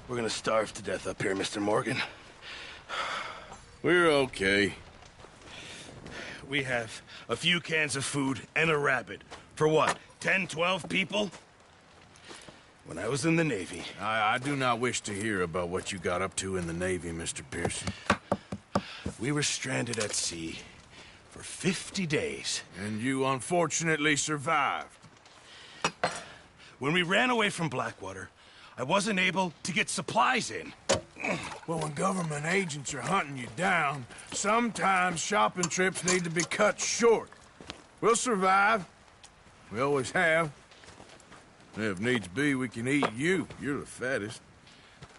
We're gonna starve to death up here, Mr. Morgan. We're okay. We have a few cans of food and a rabbit. For what, 10, 12 people? When I was in the Navy... I do not wish to hear about what you got up to in the Navy, Mr. Pearson. We were stranded at sea for 50 days. And you unfortunately survived. When we ran away from Blackwater, I wasn't able to get supplies in. Well, when government agents are hunting you down, sometimes shopping trips need to be cut short. We'll survive. We always have. If needs be, we can eat you. You're the fattest.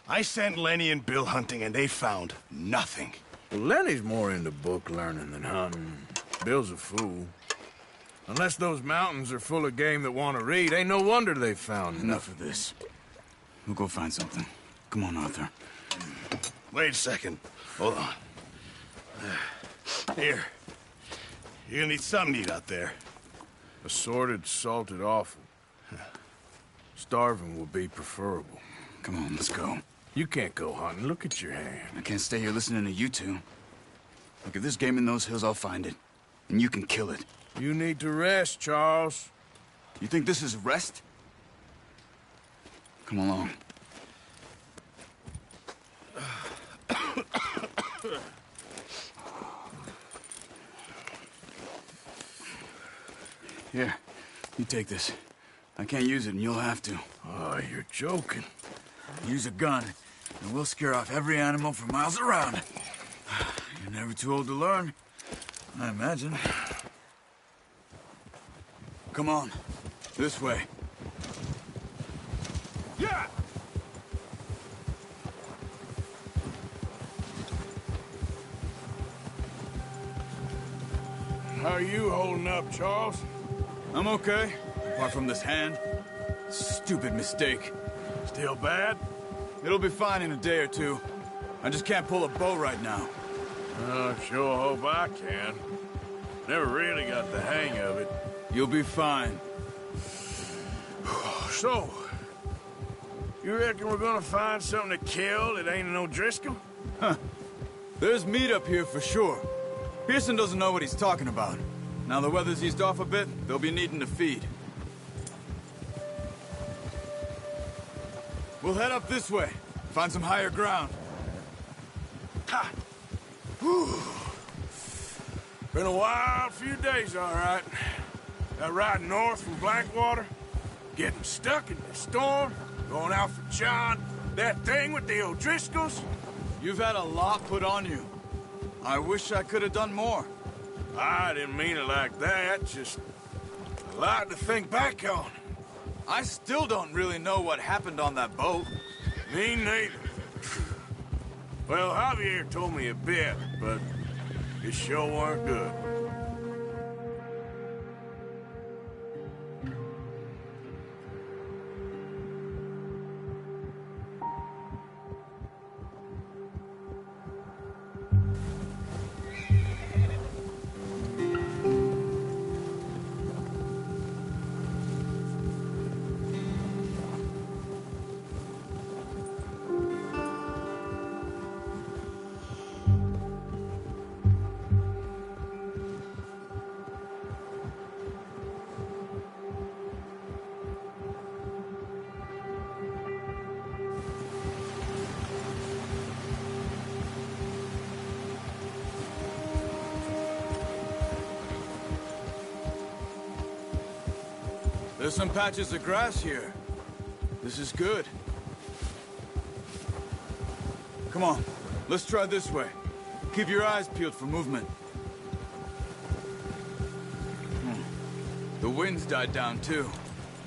I sent Lenny and Bill hunting, and they found nothing. Well, Lenny's more into book learning than hunting. Bill's a fool. Unless those mountains are full of game that want to read, ain't no wonder they found Enough of this. We'll go find something. Come on, Arthur. Wait a second. Hold on. Here. You're gonna need something to eat out there. Assorted, salted offal. Starving would be preferable. Come on, let's go. You can't go hunting. Look at your hand. I can't stay here listening to you two. Look, if there's game in those hills, I'll find it. And you can kill it. You need to rest, Charles. You think this is rest? Come along. Here, you take this. I can't use it, and you'll have to. Oh, you're joking. Use a gun, and we'll scare off every animal for miles around. You're never too old to learn, I imagine. Come on, this way. Yeah! How are you holding up, Charles? I'm okay, apart from this hand. Stupid mistake. Still bad? It'll be fine in a day or two. I just can't pull a bow right now. I sure hope I can. Never really got the hang of it. You'll be fine. So, you reckon we're gonna find something to kill that ain't no Driscoll? Huh. There's meat up here for sure. Pearson doesn't know what he's talking about. Now the weather's eased off a bit, they'll be needing to feed. We'll head up this way. Find some higher ground. Ha! Whew. Been a wild few days, all right. That ride north from Blackwater, getting stuck in the storm, going out for John, that thing with the O'Driscolls. You've had a lot put on you. I wish I could have done more. I didn't mean it like that, just a lot to think back on. I still don't really know what happened on that boat. Me neither. Well, Javier told me a bit, but it sure weren't good. There's some patches of grass here. This is good. Come on, let's try this way. Keep your eyes peeled for movement. The wind's died down too.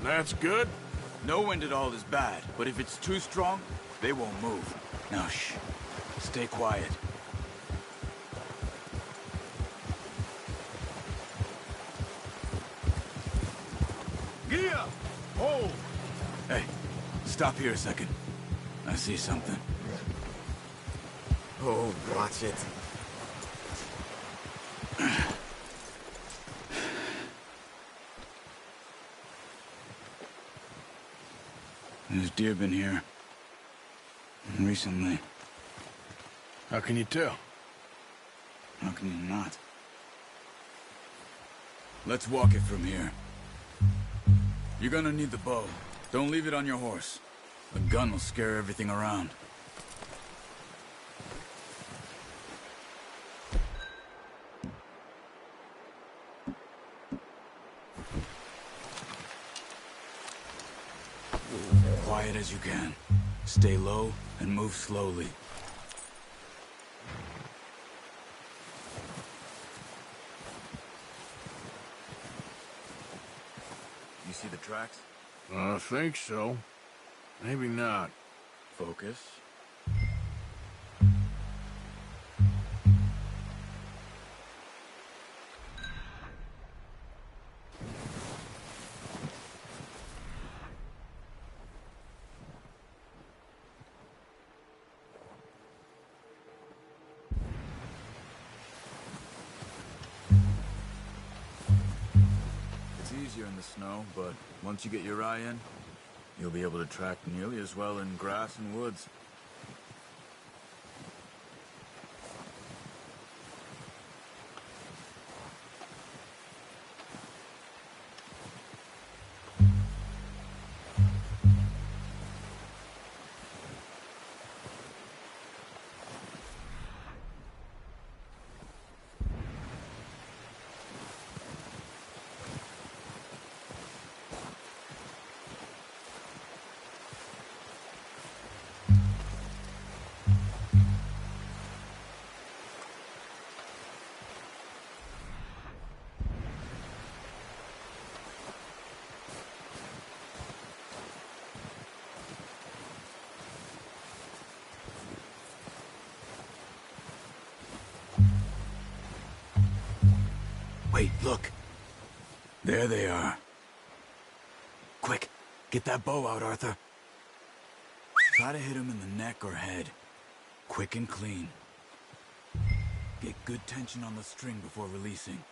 That's good. No wind at all is bad, but if it's too strong, they won't move. Now shh, stay quiet. Gear! Hold! Hey, stop here a second. I see something. Oh, watch it. There's deer been here. recently. How can you tell? How can you not? Let's walk it from here. You're gonna need the bow. Don't leave it on your horse. The gun will scare everything around. Quiet as you can. Stay low and move slowly. You see the tracks? I think so. Maybe not. Focus. It's easier in the snow, but once you get your eye in, you'll be able to track nearly as well in grass and woods. Wait, look. There they are. Quick, get that bow out, Arthur. Try to hit him in the neck or head. Quick and clean. Get good tension on the string before releasing.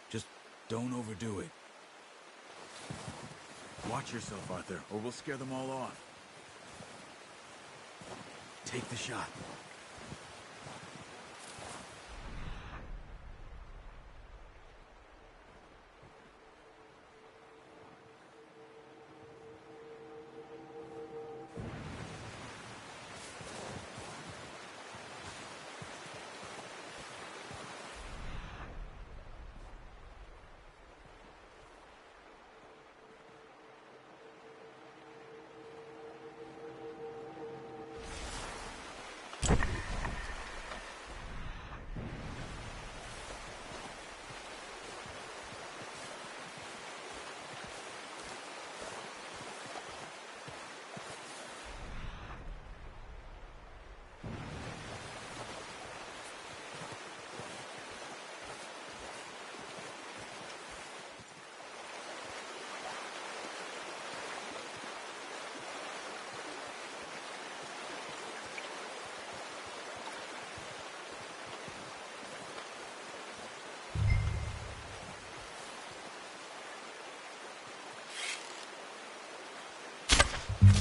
Just don't overdo it. Watch yourself, Arthur, or we'll scare them all off. Take the shot.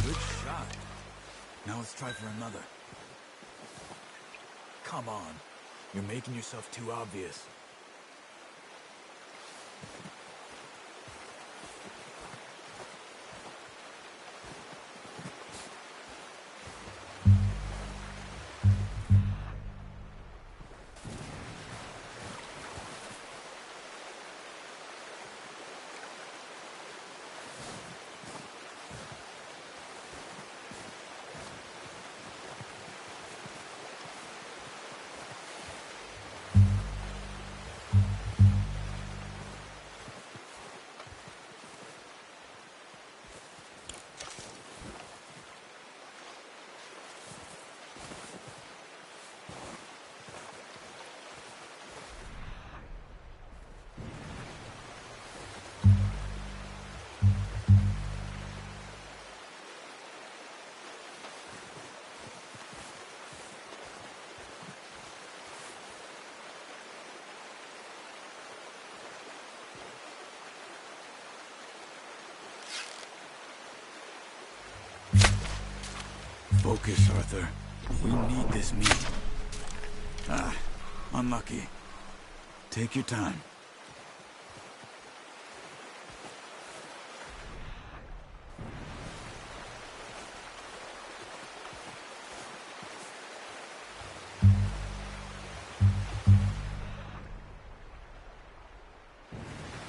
Good shot. Now let's try for another. Come on. You're making yourself too obvious. Focus, Arthur. We need this meat. Ah, unlucky. Take your time.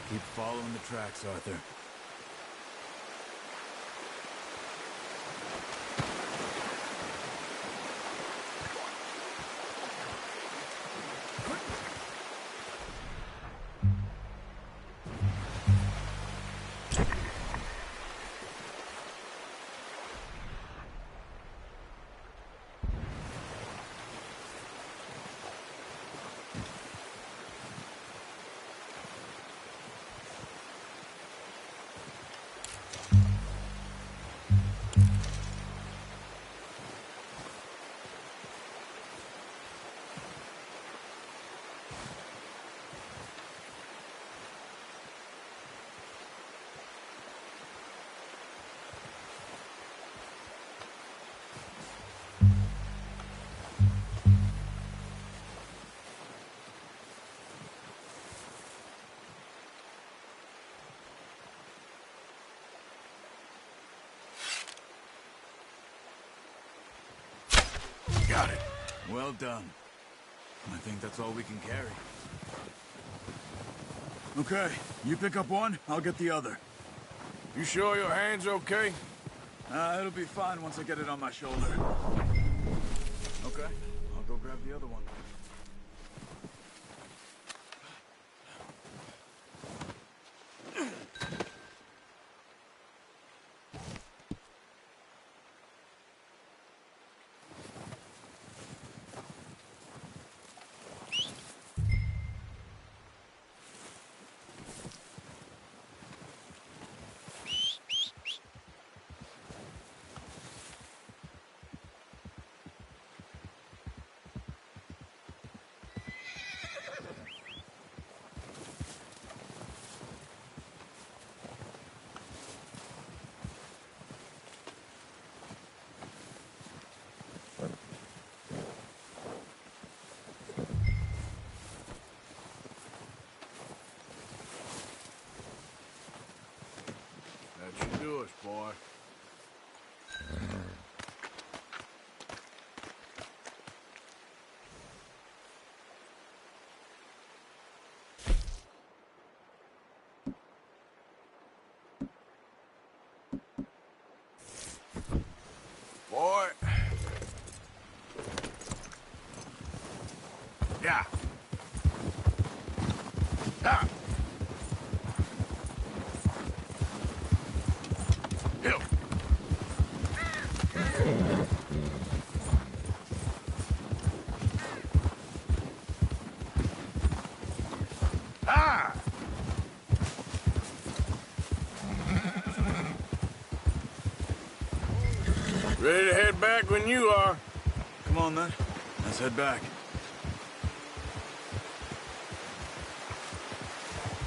Keep following the tracks, Arthur. Got it. Well done. I think that's all we can carry. Okay, you pick up one, I'll get the other. You sure your hand's okay? It'll be fine once I get it on my shoulder. Okay, I'll go grab the other one. That should do us, boy. Boy. Yeah. Ah. Hill. Ah. Ready to head back when you are. Come on then, let's head back.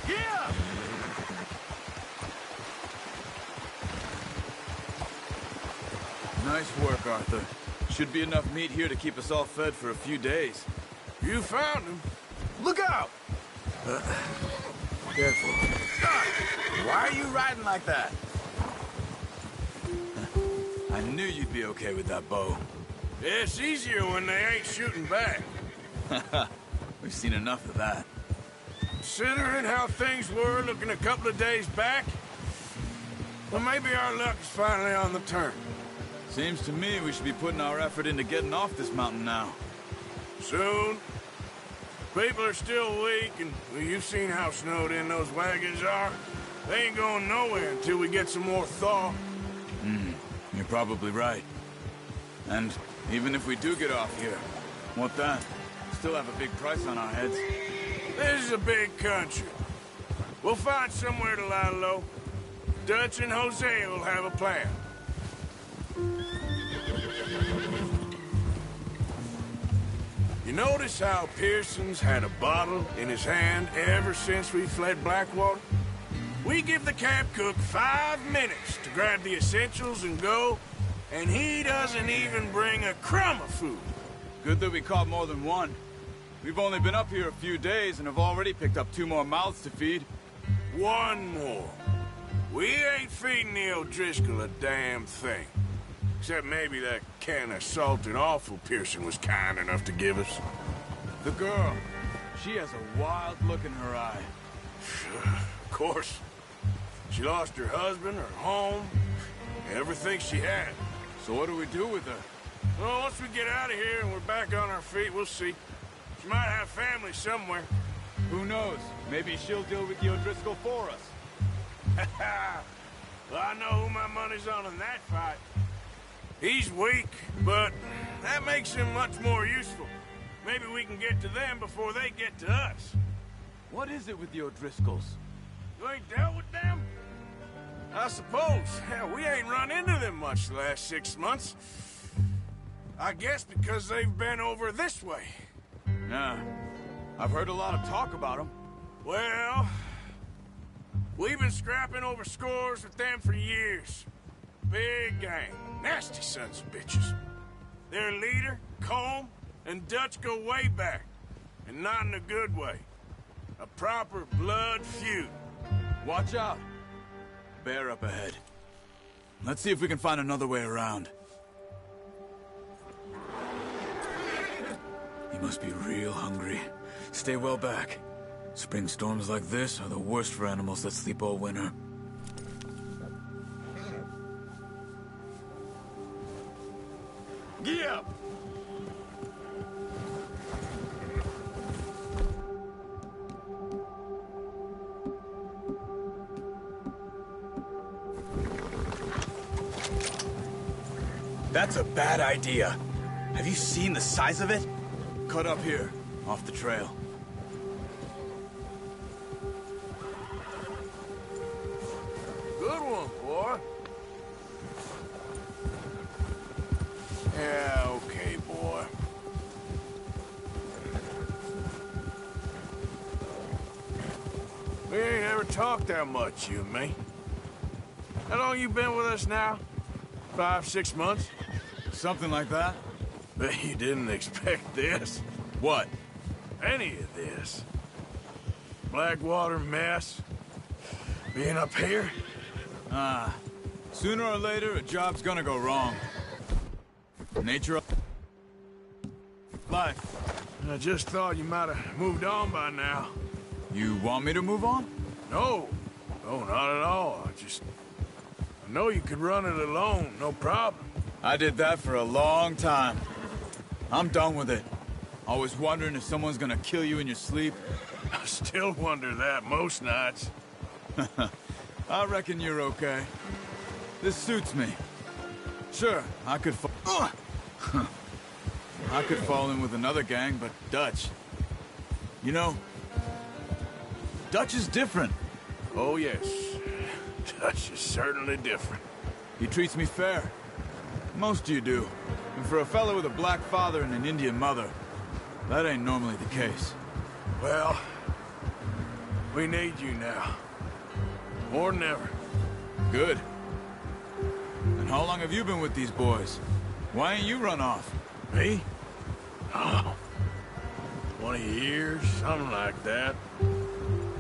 Yeah! Nice work, Arthur. Should be enough meat here to keep us all fed for a few days. You found him. Look out! Careful. Why are you riding like that? I knew you'd be okay with that bow. It's easier when they ain't shooting back. We've seen enough of that. Considering how things were looking a couple of days back, well, maybe our luck is finally on the turn. Seems to me we should be putting our effort into getting off this mountain now. Soon. People are still weak, and well, you've seen how snowed in those wagons are. They ain't going nowhere until we get some more thaw. You're probably right. And even if we do get off here, what then? Still have a big price on our heads. This is a big country. We'll find somewhere to lie low. Dutch and Jose will have a plan. You notice how Pearson's had a bottle in his hand ever since we fled Blackwater? We give the camp cook 5 minutes to grab the essentials and go, and he doesn't even bring a crumb of food. Good that we caught more than one. We've only been up here a few days and have already picked up 2 more mouths to feed. One more. We ain't feeding the O'Driscoll a damn thing. Except maybe that can of salt and offal Pearson was kind enough to give us. The girl, she has a wild look in her eye. Of course. She lost her husband, her home, everything she had. So what do we do with her? Well, once we get out of here and we're back on our feet, we'll see. She might have family somewhere. Who knows? Maybe she'll deal with the O'Driscoll for us. Well, I know who my money's on in that fight. He's weak, but that makes him much more useful. Maybe we can get to them before they get to us. What is it with the O'Driscolls? You ain't dealt with them? I suppose. Hell, we ain't run into them much the last 6 months. I guess because they've been over this way. Yeah. I've heard a lot of talk about them. Well, we've been scrapping over scores with them for years. Big gang. Nasty sons of bitches. Their leader, Combe, and Dutch go way back. And not in a good way. A proper blood feud. Watch out. Bear up ahead. Let's see if we can find another way around. He must be real hungry. Stay well back. Spring storms like this are the worst for animals that sleep all winter. Gee up! That's a bad idea. Have you seen the size of it? Cut up here, off the trail. Good one, boy. Yeah, okay, boy. We ain't ever talked that much, you and me. How long you been with us now? 5, 6 months? Something like that? Bet you didn't expect this. What? Any of this. Blackwater mess. Being up here? Sooner or later, a job's gonna go wrong. Nature of life. I just thought you might have moved on by now. You want me to move on? No. No, not at all. I know you could run it alone, no problem. I did that for a long time. I'm done with it. Always wondering if someone's gonna kill you in your sleep. I still wonder that most nights. I reckon you're okay. This suits me. Sure, I could I could fall in with another gang, but Dutch... You know, Dutch is different. Oh, yes. Dutch is certainly different. He treats me fair. Most of you do. And for a fellow with a black father and an Indian mother, that ain't normally the case. Well, we need you now. More than ever. Good. And how long have you been with these boys? Why ain't you run off? Me? Oh, 20 years, something like that.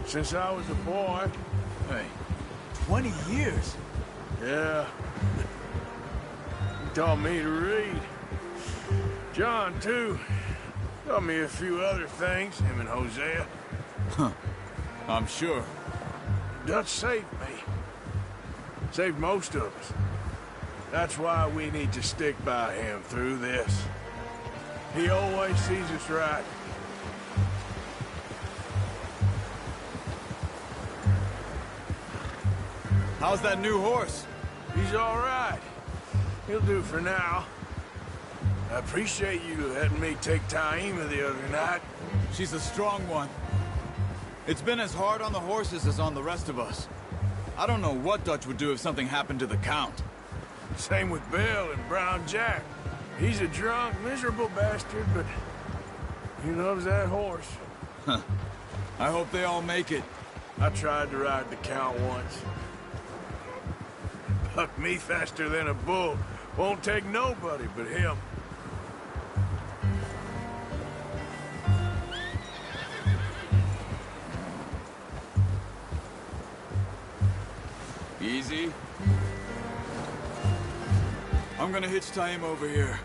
Since I was a boy. Hey, 20 years? Yeah. He taught me to read. John, too. Taught me a few other things, him and Hosea. Huh. I'm sure. Dutch saved me. Saved most of us. That's why we need to stick by him through this. He always sees us right. How's that new horse? He's all right. He'll do for now. I appreciate you letting me take Taima the other night. She's a strong one. It's been as hard on the horses as on the rest of us. I don't know what Dutch would do if something happened to the Count. Same with Bill and Brown Jack. He's a drunk, miserable bastard, but he loves that horse. Huh. I hope they all make it. I tried to ride the Count once. Bucked me faster than a bull, Won't take nobody but him. Easy. I'm gonna hitch tie him over here.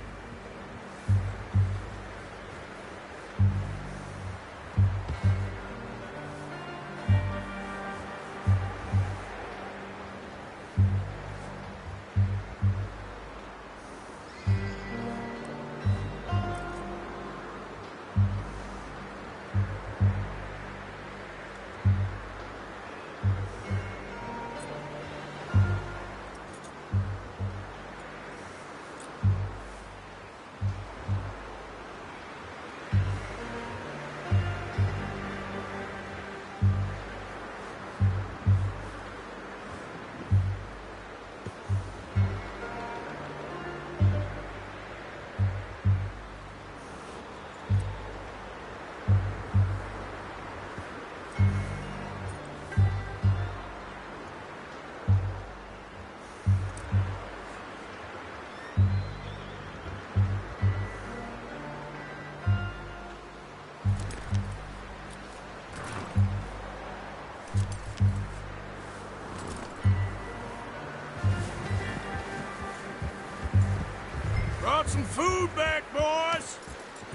Brought some food back, boys.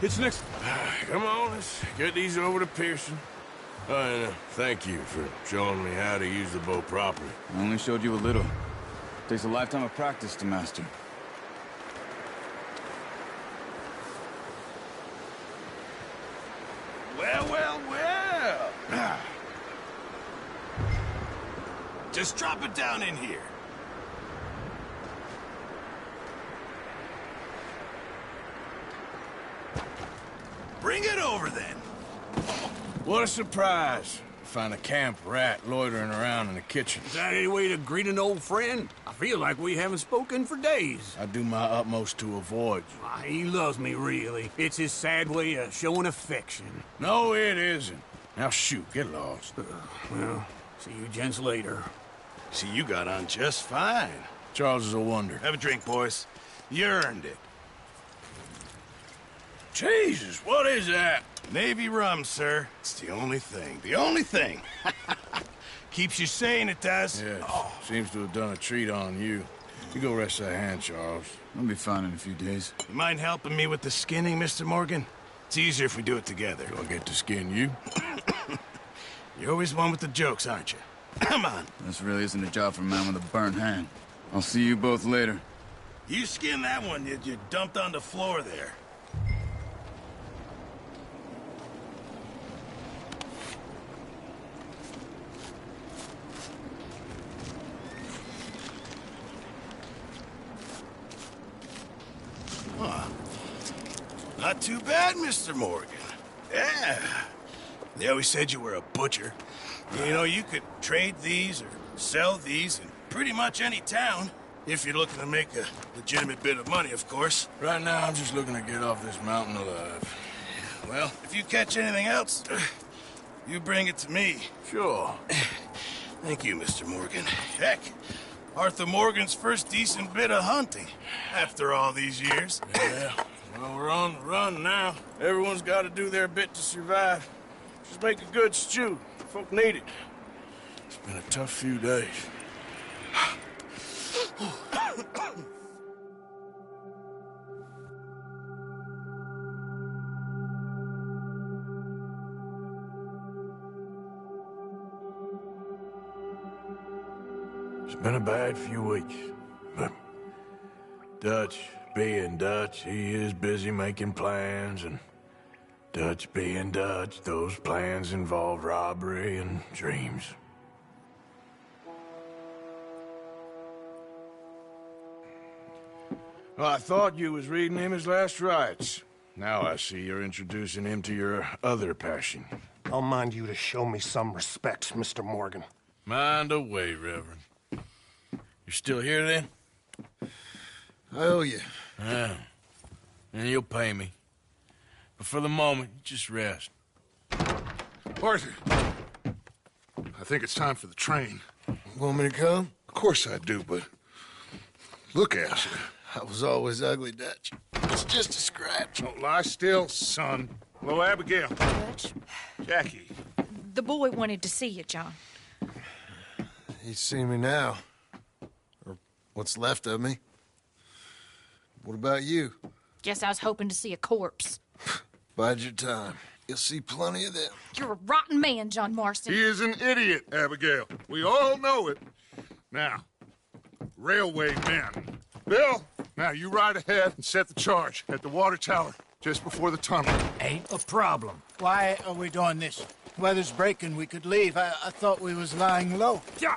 Hitch next. Come on, let's get these over to Pearson. And thank you for showing me how to use the bow properly. I only showed you a little. Takes a lifetime of practice to master. Well. Just drop it down in here. Bring it over, then. What a surprise. Find a camp rat loitering around in the kitchen. Is that any way to greet an old friend? I feel like we haven't spoken for days. I do my utmost to avoid you. Ah, he loves me, really. It's his sad way of showing affection. No, it isn't. Now shoot, get lost. Well, see you gents later. See, you got on just fine. Charles is a wonder. Have a drink, boys. You earned it. Jesus, what is that? Navy rum, sir. It's the only thing. The only thing. Keeps you sane, it does. Yes, seems to have done a treat on you. You go rest that hand, Charles. I'll be fine in a few days. You mind helping me with the skinning, Mr. Morgan? It's easier if we do it together. Do I get to skin you? You're always one with the jokes, aren't you? Come on. This really isn't a job for a man with a burnt hand. I'll see you both later. You skin that one you dumped on the floor there. Not too bad, Mr. Morgan. Yeah. They always said you were a butcher. You know, you could trade these or sell these in pretty much any town. If you're looking to make a legitimate bit of money, of course. Right now, I'm just looking to get off this mountain alive. Well, if you catch anything else, you bring it to me. Sure. Thank you, Mr. Morgan. Heck, Arthur Morgan's first decent bit of hunting after all these years. Yeah. Well, we're on the run now. Everyone's got to do their bit to survive. Just make a good stew. Folk need it. It's been a tough few days. It's been a bad few weeks, but Dutch being Dutch, he is busy making plans, and Dutch being Dutch, those plans involve robbery and dreams. Well, I thought you was reading him his last rites. Now I see you're introducing him to your other passion. I'll mind you to show me some respect, Mr. Morgan. Mind away, Reverend. You're still here, then? I owe you. Yeah. And you'll pay me. But for the moment, just rest. Arthur, I think it's time for the train. Want me to come? Of course I do, but look, Asher, I was always ugly, Dutch. It's just a scratch. Don't lie still, son. Hello, Abigail. Dutch, Jackie. the boy wanted to see you, John. He's seen me now. Or what's left of me. What about you? Guess I was hoping to see a corpse. Bide your time. You'll see plenty of them. You're a rotten man, John Marston. He is an idiot, Abigail. We all know it. Now, railway men. Bill, now you ride ahead and set the charge at the water tower just before the tunnel. Ain't a problem. Why are we doing this? Weather's breaking. We could leave. I thought we was lying low. Yeah,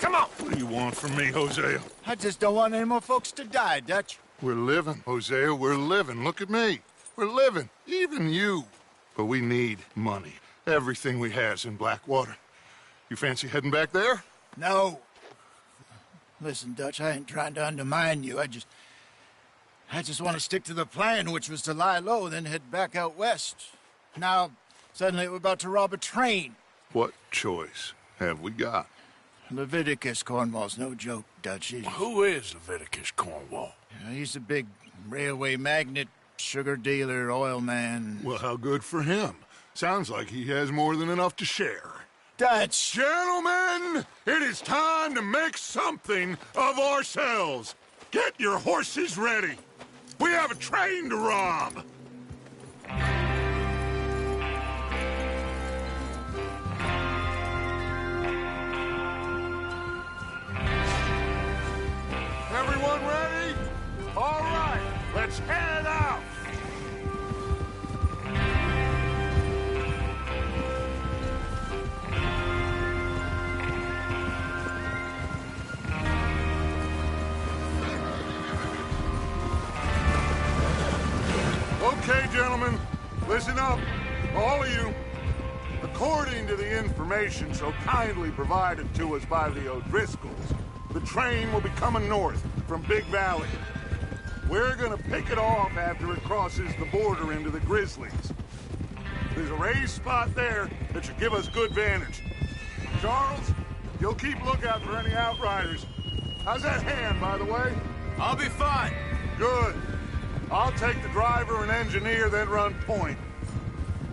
come on. What do you want from me, Hosea? I just don't want any more folks to die, Dutch. We're living, Hosea. We're living. Look at me. We're living. Even you. But we need money. Everything we has in Blackwater. You fancy heading back there? No. Listen, Dutch, I ain't trying to undermine you. I just want to stick to the plan, which was to lie low, then head back out west. Now, suddenly we're about to rob a train. What choice have we got? Leviticus Cornwall's no joke, Dutch. Who is Leviticus Cornwall? He's a big railway magnate, sugar dealer, oil man. Well, how good for him. Sounds like he has more than enough to share. Dutch! Gentlemen, it is time to make something of ourselves. Get your horses ready. We have a train to rob. Everyone ready? All right, let's head out. Okay, gentlemen, listen up, all of you. According to the information so kindly provided to us by the O'Driscolls, the train will be coming north from Big Valley. We're gonna pick it off after it crosses the border into the Grizzlies. There's a raised spot there that should give us good vantage. Charles, you'll keep lookout for any outriders. How's that hand, by the way? I'll be fine. Good. I'll take the driver and engineer, then run point.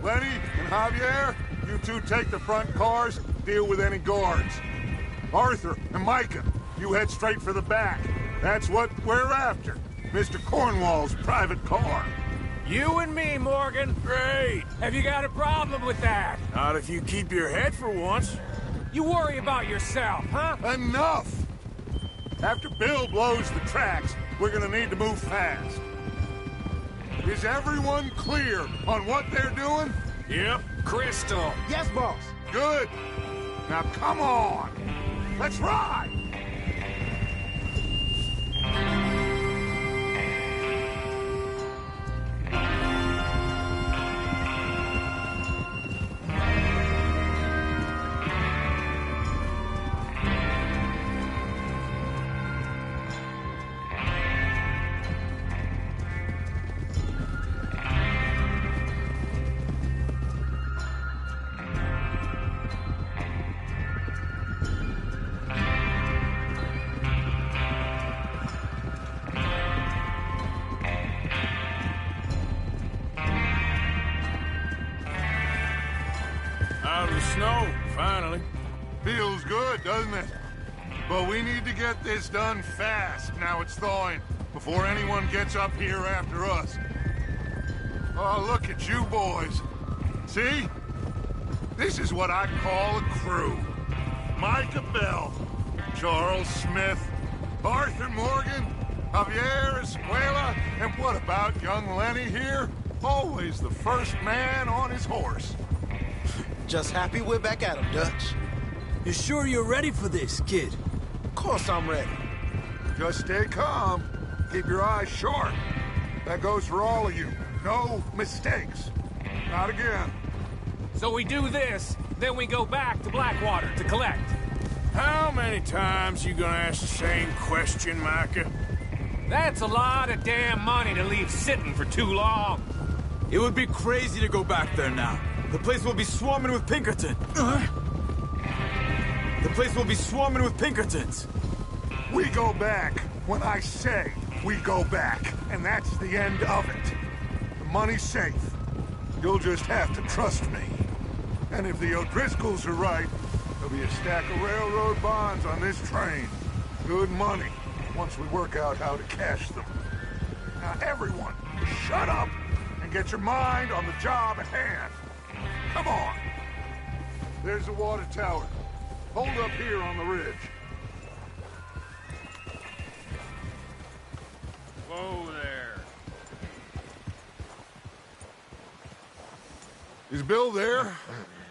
Lenny and Javier, you two take the front cars, deal with any guards. Arthur and Micah, you head straight for the back. That's what we're after. Mr. Cornwall's private car. You and me, Morgan. Great. Have you got a problem with that? Not if you keep your head for once. You worry about yourself, huh? Enough! After Bill blows the tracks, we're gonna need to move fast. Is everyone clear on what they're doing? Yep. Crystal. Yes, boss. Good. Now come on. Let's ride. Out of the snow, finally. Feels good, doesn't it? But we need to get this done fast, now it's thawing, before anyone gets up here after us. Oh, look at you boys. See? This is what I call a crew. Micah Bell, Charles Smith, Arthur Morgan, Javier Escuela, and what about young Lenny here? Always the first man on his horse. Just happy we're back at him, Dutch. You sure you're ready for this, kid? Of course I'm ready. Just stay calm. Keep your eyes sharp. That goes for all of you. No mistakes. Not again. So we do this, then we go back to Blackwater to collect. How many times you gonna ask the same question, Micah? That's a lot of damn money to leave sitting for too long. It would be crazy to go back there now. The place will be swarming with Pinkerton. The place will be swarming with Pinkertons. We go back when I say. we go back, and that's the end of it. The money's safe. You'll just have to trust me. And if the O'Driscolls are right, there'll be a stack of railroad bonds on this train. Good money, once we work out how to cash them. Now everyone, shut up and get your mind on the job at hand. Come on. There's the water tower. Hold up here on the ridge. Whoa there. Is Bill there?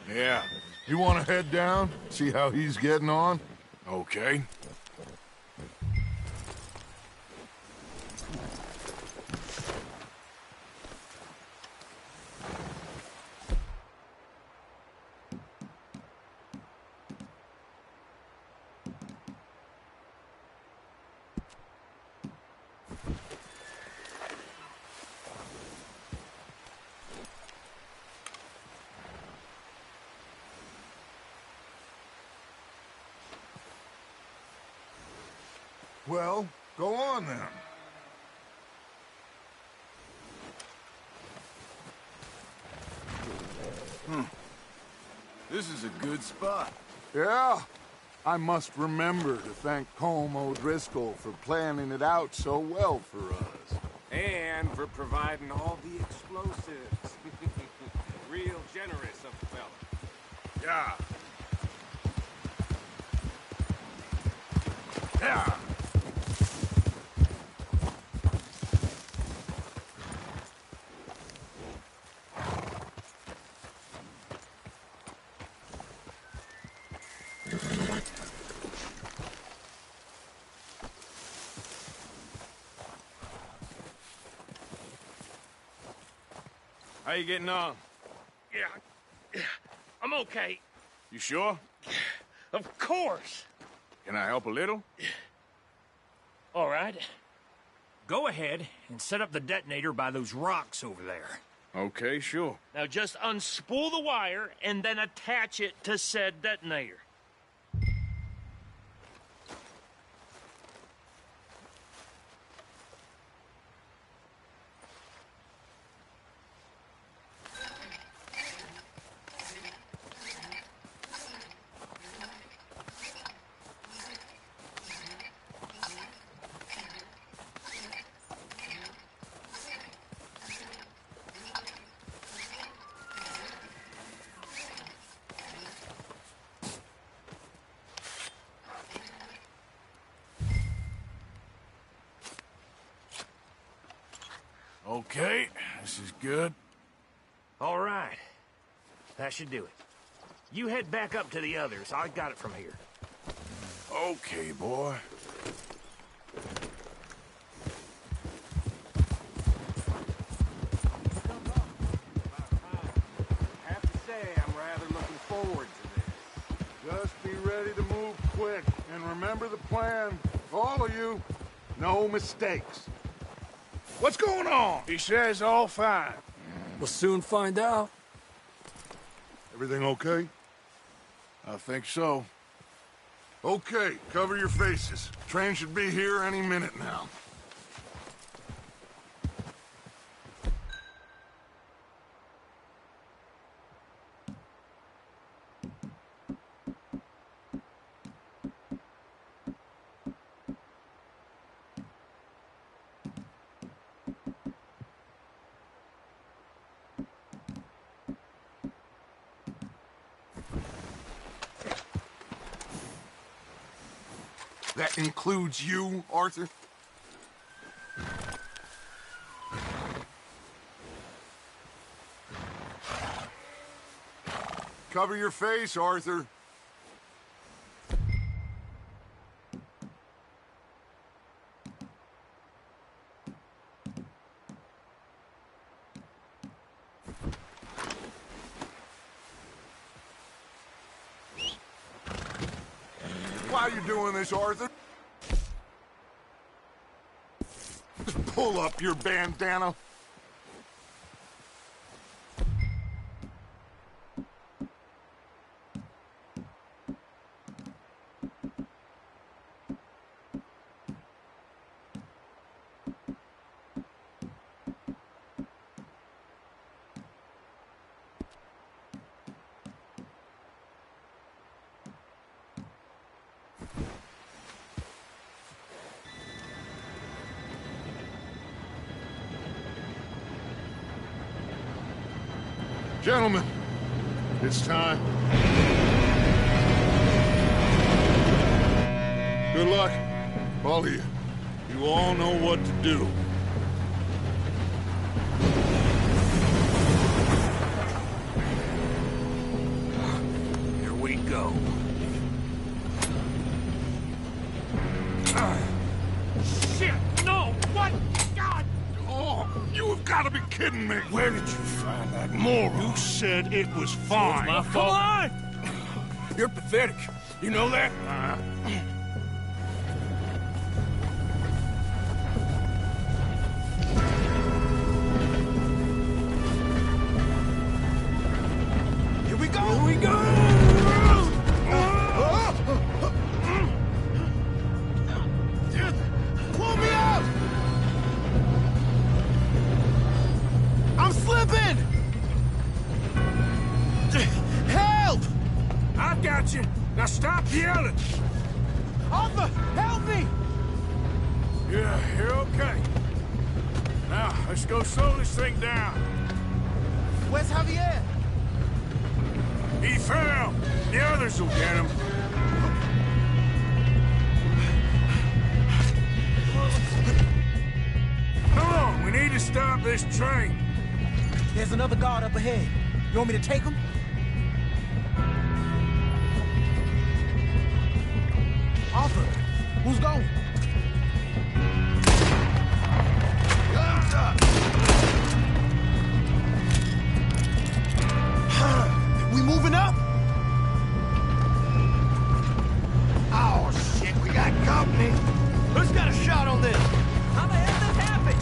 Yeah. You want to head down, see how he's getting on? Okay. Well, go on then. This is a good spot. Yeah. I must remember to thank Colm O'Driscoll for planning it out so well for us. And for providing all the explosives. Real generous of the fella. Yeah. Yeah. How you getting on? Yeah, I'm okay. You sure? Of course. Can I help a little? All right. Go ahead and set up the detonator by those rocks over there. Okay, sure. Now just unspool the wire and then attach it to said detonator. Okay, this is good. All right. That should do it. You head back up to the others. I got it from here. Okay, boy. I have to say, I'm rather looking forward to this. Just be ready to move quick, and remember the plan. All of you, no mistakes. What's going on? He says all fine. We'll soon find out. Everything okay? I think so. Okay, cover your faces. Train should be here any minute now. That includes you, Arthur? Cover your face, Arthur. Why are you doing this, Arthur? Just pull up your bandana. Gentlemen, it's time. Good luck, all of you. You all know what to do. Here we go. Shit! No! What? God! Oh, you have got to be kidding me. Where did you find that moron? You said it was fine. My Come fault. on! You're pathetic. You know that? Here we go! Here we go! Pull me out! I'm slipping! Help! I got you. Now stop yelling. Arthur, help me! Yeah, you're okay. Now, let's go slow this thing down. Where's Javier? He fell. The others will get him. Come on, we need to stop this train. There's another guard up ahead. You want me to take him? Arthur, who's going? We moving up? Oh, shit, we got company. Who's got a shot on this? How the hell did this happen?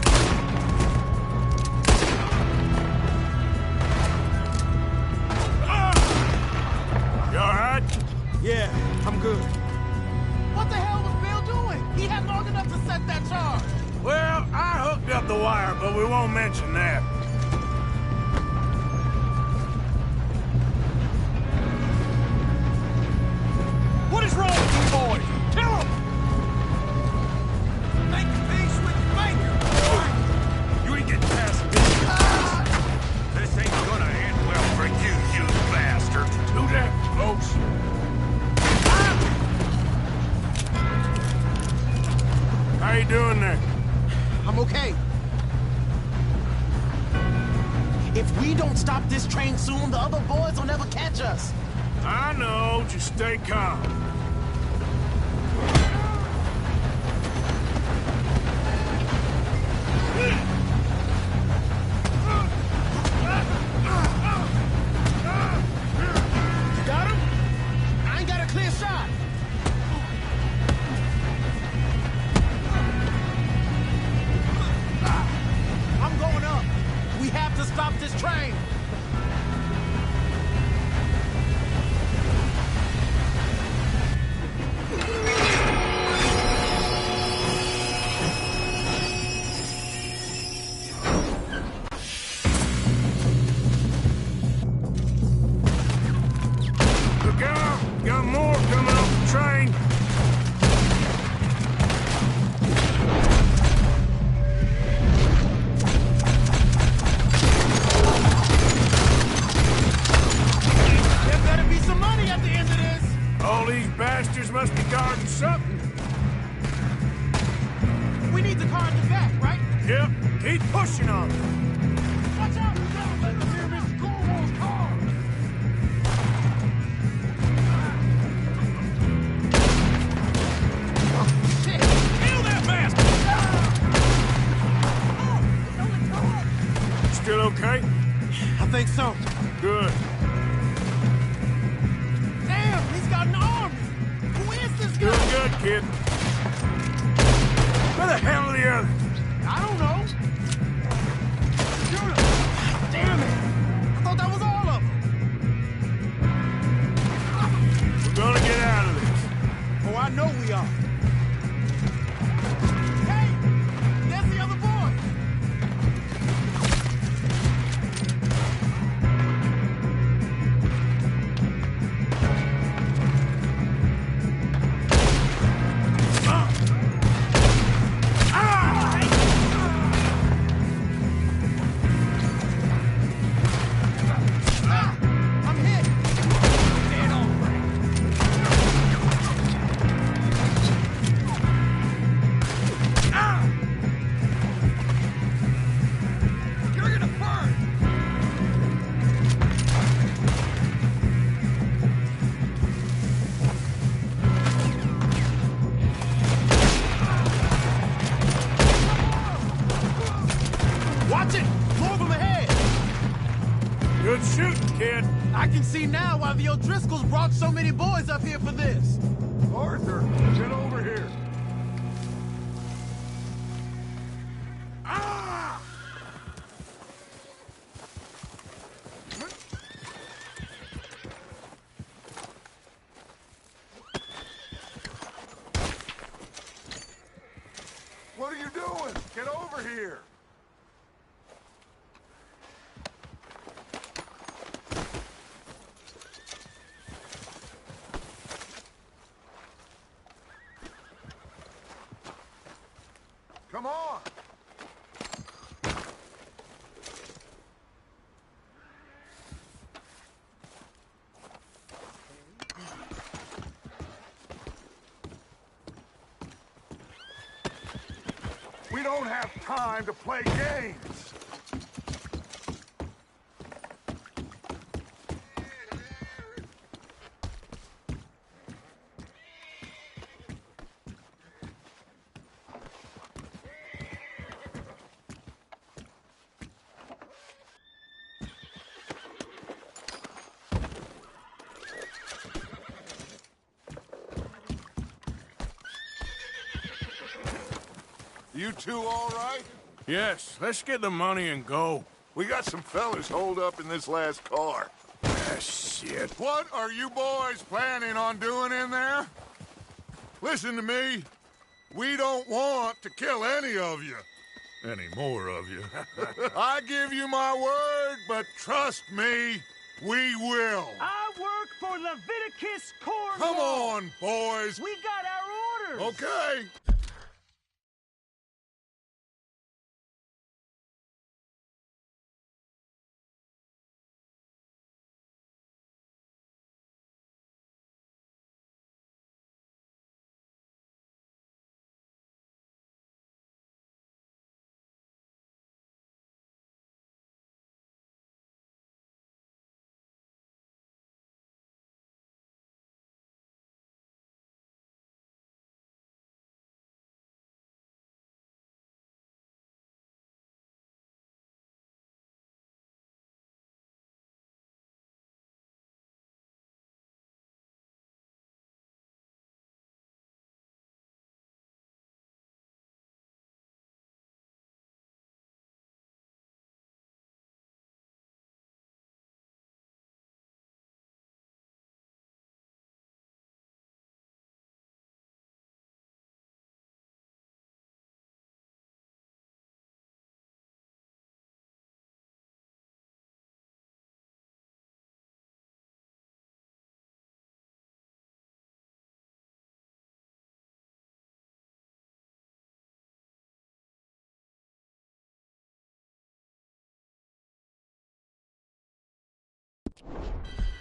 You all right? Yeah, I'm good. What the hell was Bill doing? He had long enough to set that charge. Well, I hooked up the wire, but we won't mention that. What is wrong with you boys? Kill him! Make peace with your finger! You ain't getting past this. This ain't gonna end well for you, you bastard. Do that, folks. How you doing there? I'm okay. If we don't stop this train soon, the other boys will never catch us. I know, just stay calm. You got him? I ain't got a clear shot. I'm going up. We have to stop this train. Look out! Got more coming off the train. There better be some money at the end of this. All these bastards must be guarding something. We need the car in the back, right? Yep, keep pushing on it. Watch out! Don't let us hear Mr. Cornwall's car! Oh, shit! Kill that bastard! Still okay? I think so. Good. Damn, he's got an army! Who is this Doing guy? good, kid. Where the hell are the others? I don't know. Shoot him! Damn it! I thought that was all of them. We're gonna get out of this. Oh, I know we are. Hey! There's the other boy! shooting, kid. I can see now why the O'Driscolls brought so many boys up here for this. Arthur, get over here. Ah! What are you doing? Get over here. Come on. We don't have time to play games. You two all right? Yes, let's get the money and go. We got some fellas holed up in this last car. Ah, shit. What are you boys planning on doing in there? Listen to me. We don't want to kill any of you. Any more of you. I give you my word, but trust me, we will. I work for Leviticus Corps. Come on, boys. We got our orders. Okay.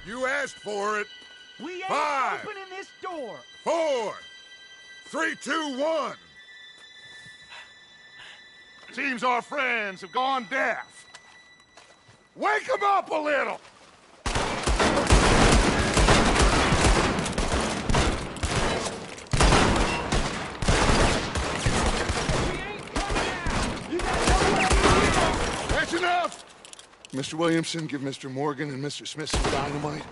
You asked for it. We ain't 5, opening this door. 4, 3, 2, 1. Seems our friends have gone deaf. Wake them up a little. That's enough. Mr. Williamson, give Mr. Morgan and Mr. Smith some dynamite.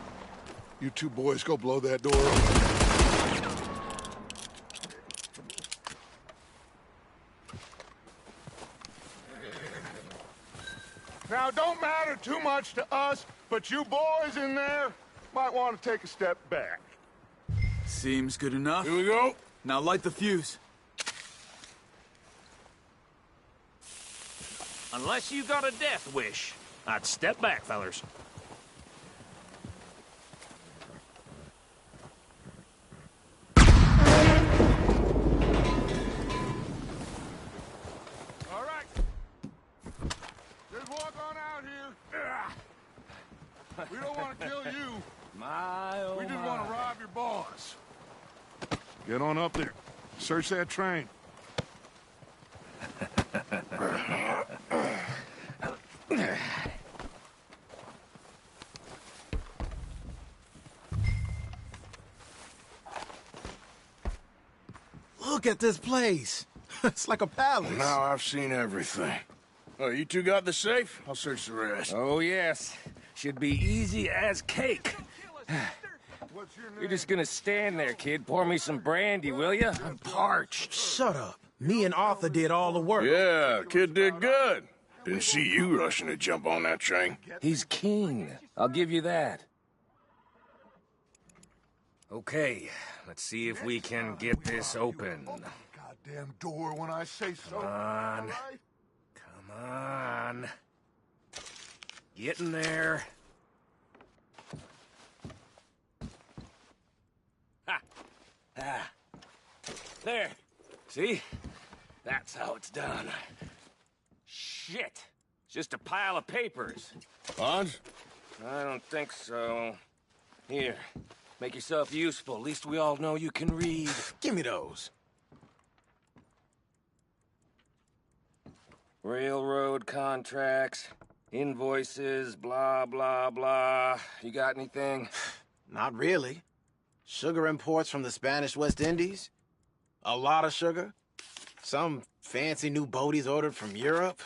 You two boys go blow that door open. Now, don't matter too much to us, but you boys in there might want to take a step back. Seems good enough. Here we go. Now light the fuse. Unless you got a death wish, I'd step back, fellers. All right. Just walk on out here. We don't want to kill you. We just want to rob your boss. Get on up there. Search that train. Look at this place. It's like a palace. Now I've seen everything. Oh, you two got the safe? I'll search the rest. Oh, yes. Should be easy as cake. You're just gonna stand there, kid. Pour me some brandy, will you? I'm parched. Shut up. Me and Arthur did all the work. Yeah, kid did good. Didn't see you rushing to jump on that train. He's keen. I'll give you that. Okay, let's see if we can get this open. Goddamn door when I say so. Come on. Come on. Get in there. Ha! Ah. There. See? That's how it's done. Shit. It's just a pile of papers. Bonds? I don't think so. Here. Make yourself useful. At least we all know you can read. Give me those. Railroad contracts, invoices, blah, blah, blah. You got anything? Not really. Sugar imports from the Spanish West Indies. A lot of sugar. Some fancy new boat he's ordered from Europe.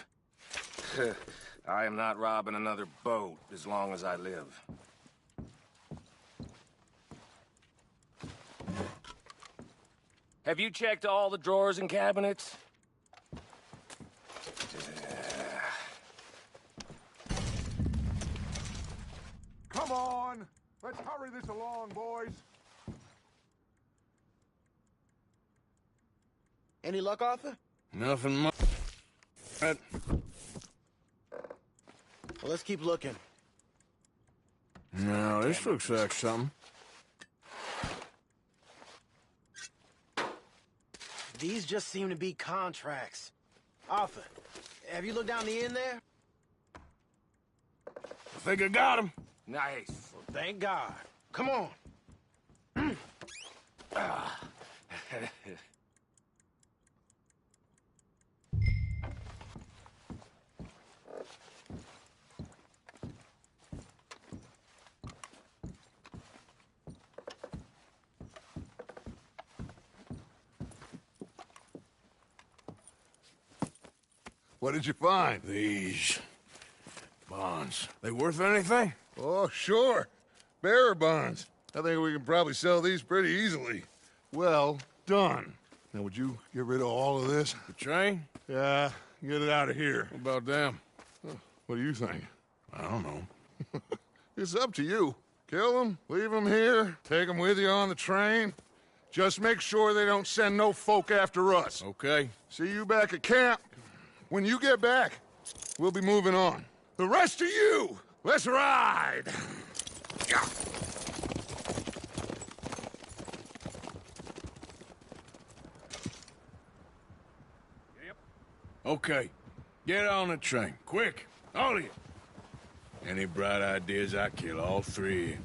I am not robbing another boat as long as I live. Have you checked all the drawers and cabinets? Come on! Let's hurry this along, boys. Any luck, Arthur? Nothing much. Well, let's keep looking. No, this looks like something. These just seem to be contracts. Arthur, have you looked down the end there? I think I got him. Nice. Well, thank God. Come on. What did you find? These bonds. They worth anything? Oh, sure. Bearer bonds. I think we can probably sell these pretty easily. Well done. Now, would you get rid of all of this? The train? Yeah, get it out of here. What about them? What do you think? I don't know. It's up to you. Kill them, leave them here, take them with you on the train. Just make sure they don't send no folk after us. Okay. See you back at camp. When you get back, we'll be moving on. The rest of you, let's ride! Yeah. Okay. Get on the train. Quick. All of you. Any bright ideas, I kill all three.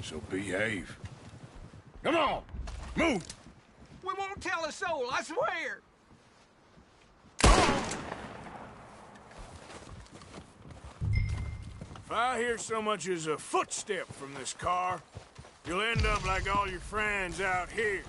So behave. Come on! Move! We won't tell a soul, I swear! If I hear so much as a footstep from this car, you'll end up like all your friends out here.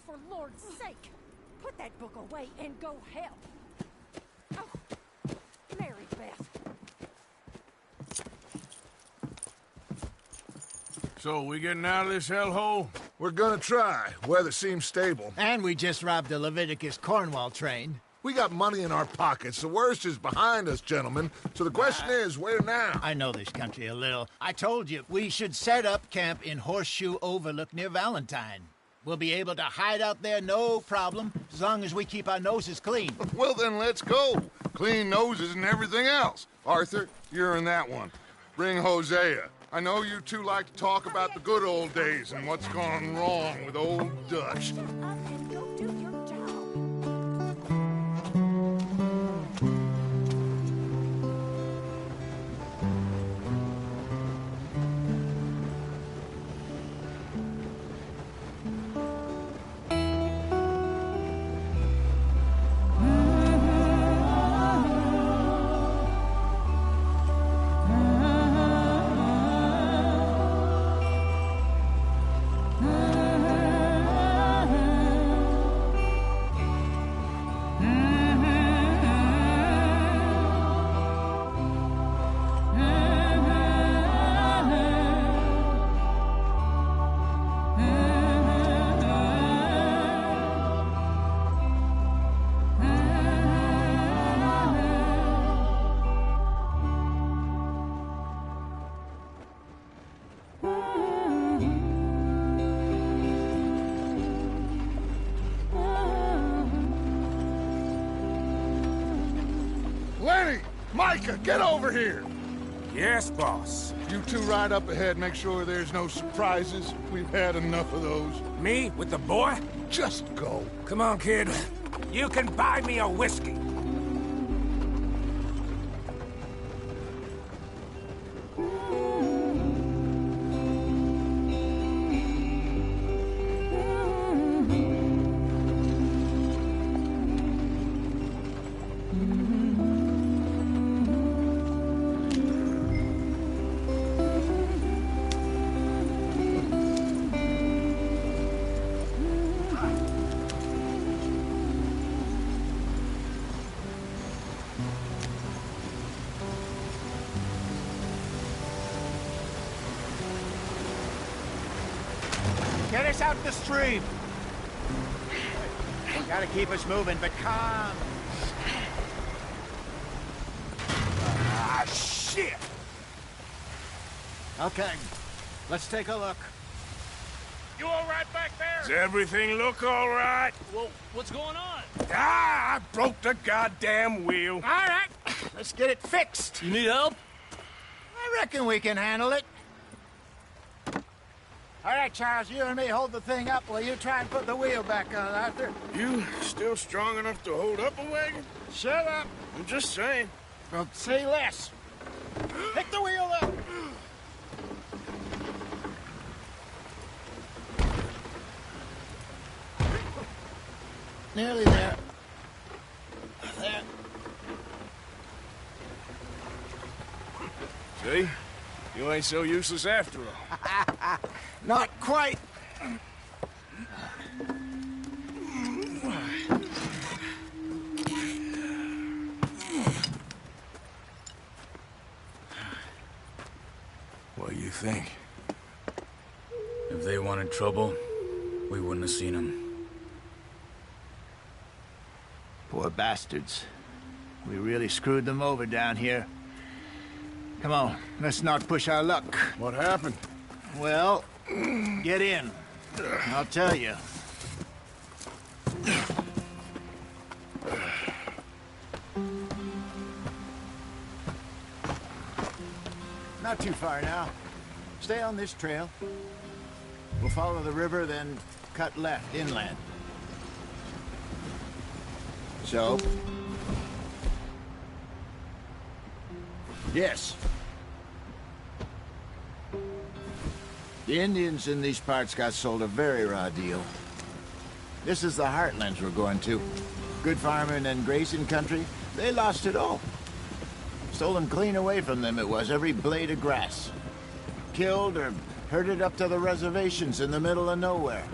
for Lord's sake! Put that book away and go help. Oh, Mary Beth. So, we getting out of this hellhole? We're gonna try. Weather seems stable. And we just robbed the Leviticus Cornwall train. We got money in our pockets. The worst is behind us, gentlemen. So the question is, where now? I know this country a little. I told you, we should set up camp in Horseshoe Overlook near Valentine. We'll be able to hide out there, no problem, as long as we keep our noses clean. Well, then let's go. Clean noses and everything else. Arthur, you're in that one. Bring Hosea. I know you two like to talk about the good old days and what's gone wrong with old Dutch. Shut up and go do your job. Lenny! Micah, get over here! Yes, boss. You two ride up ahead, make sure there's no surprises. We've had enough of those. Me with the boy? Just go. Come on, kid. You can buy me a whiskey. Get us out the stream. We gotta keep us moving, but calm. Ah, shit! Okay, let's take a look. You all right back there? Does everything look all right? Well, what's going on? Ah, I broke the goddamn wheel. All right, let's get it fixed. You need help? I reckon we can handle it. All right, Charles, you and me hold the thing up while you try and put the wheel back on, Arthur. You still strong enough to hold up a wagon? Shut up. I'm just saying. Well, say less. Pick the wheel up. Nearly there. There. See? You ain't so useless after all. Not quite. What do you think? If they wanted trouble, we wouldn't have seen them. Poor bastards. We really screwed them over down here. Come on, let's not push our luck. What happened? Well, get in. I'll tell you. Not too far now. Stay on this trail. We'll follow the river, then cut left inland. So? Yes. The Indians in these parts got sold a very raw deal. This is the heartlands we're going to. Good farming and grazing country, they lost it all. Stolen clean away from them it was, every blade of grass. Killed or herded up to the reservations in the middle of nowhere.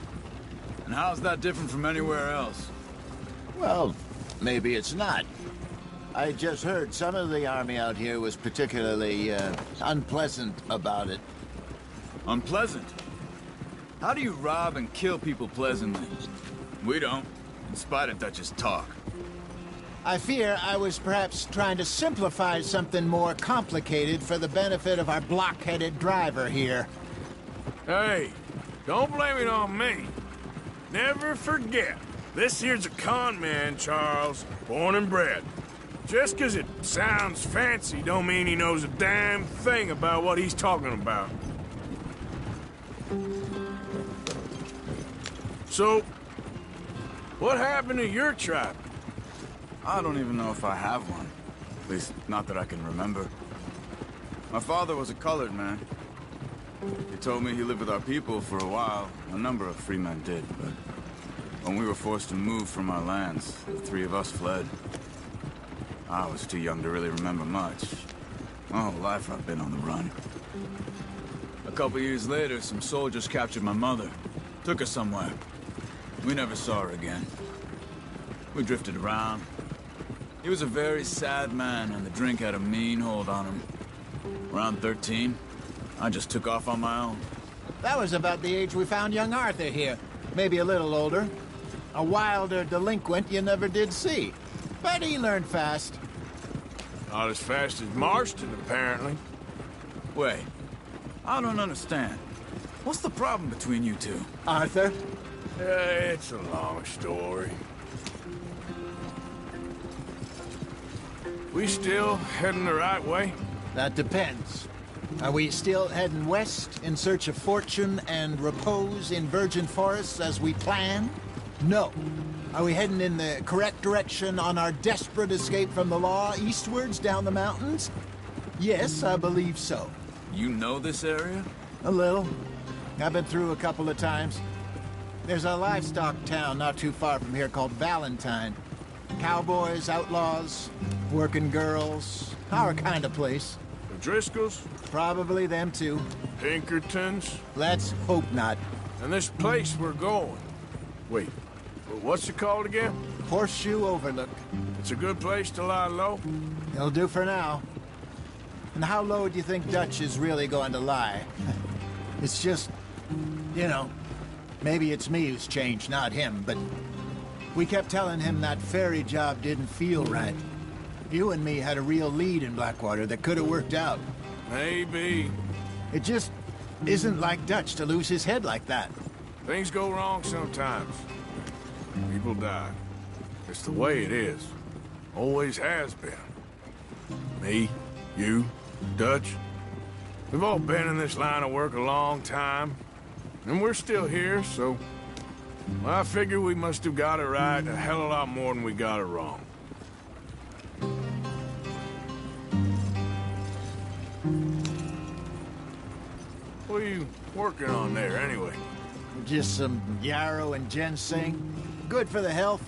And how's that different from anywhere else? Well, maybe it's not. I just heard some of the army out here was particularly unpleasant about it. Unpleasant? How do you rob and kill people pleasantly? We don't, in spite of Dutch's talk. I fear I was perhaps trying to simplify something more complicated for the benefit of our block-headed driver here. Hey, don't blame it on me. Never forget, this here's a con man, Charles, born and bred. Just 'cause it sounds fancy don't mean he knows a damn thing about what he's talking about. So, what happened to your tribe? I don't even know if I have one. At least, not that I can remember. My father was a colored man. He told me he lived with our people for a while. A number of free men did, but when we were forced to move from our lands, the three of us fled. I was too young to really remember much. My whole life I've been on the run. A couple years later, some soldiers captured my mother. Took her somewhere. We never saw her again. We drifted around. He was a very sad man, and the drink had a mean hold on him. Around 13, I just took off on my own. That was about the age we found young Arthur here. Maybe a little older. A wilder delinquent you never did see. But he learned fast. Not as fast as Marston, apparently. Wait, I don't understand. What's the problem between you two? Arthur? It's a long story. We still heading the right way? That depends. Are we still heading west in search of fortune and repose in virgin forests as we planned? No. Are we heading in the correct direction on our desperate escape from the law eastwards down the mountains? Yes, I believe so. You know this area? A little. I've been through a couple of times. There's a livestock town not too far from here called Valentine. Cowboys, outlaws, working girls, our kind of place. The Driscolls? Probably them too. Pinkertons? Let's hope not. And this place we're going. Wait, what's it called again? Horseshoe Overlook. It's a good place to lie low? It'll do for now. And how low do you think Dutch is really going to lie? It's just, you know, maybe it's me who's changed, not him, but we kept telling him that ferry job didn't feel right. You and me had a real lead in Blackwater that could have worked out. Maybe. It just isn't like Dutch to lose his head like that. Things go wrong sometimes. People die. It's the way it is. Always has been. Me, you, Dutch. We've all been in this line of work a long time. And we're still here, so... well, I figure we must have got it right a hell of a lot more than we got it wrong. What are you working on there, anyway? Just some yarrow and ginseng. Good for the health.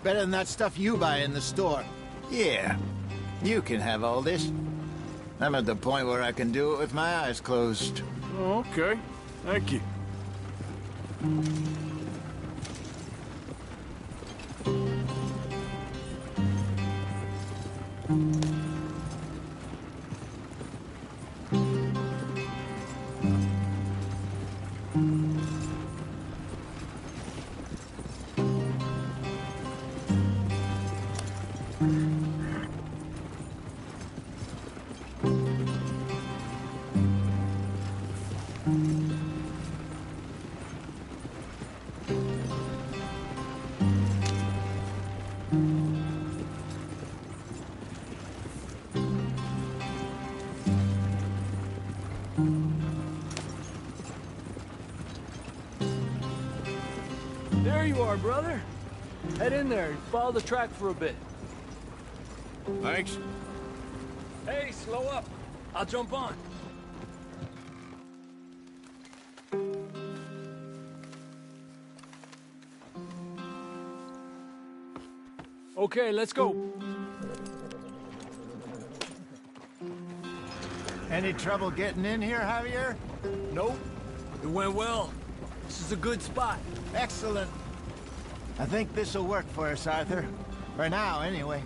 Better than that stuff you buy in the store. Yeah, you can have all this. I'm at the point where I can do it with my eyes closed. Oh, okay. Thank you. There you are, brother. Head in there and follow the track for a bit. Thanks. Hey, slow up. I'll jump on. Okay, let's go. Any trouble getting in here, Javier? Nope. It went well. This is a good spot. Excellent. I think this'll work for us, Arthur. For now, anyway.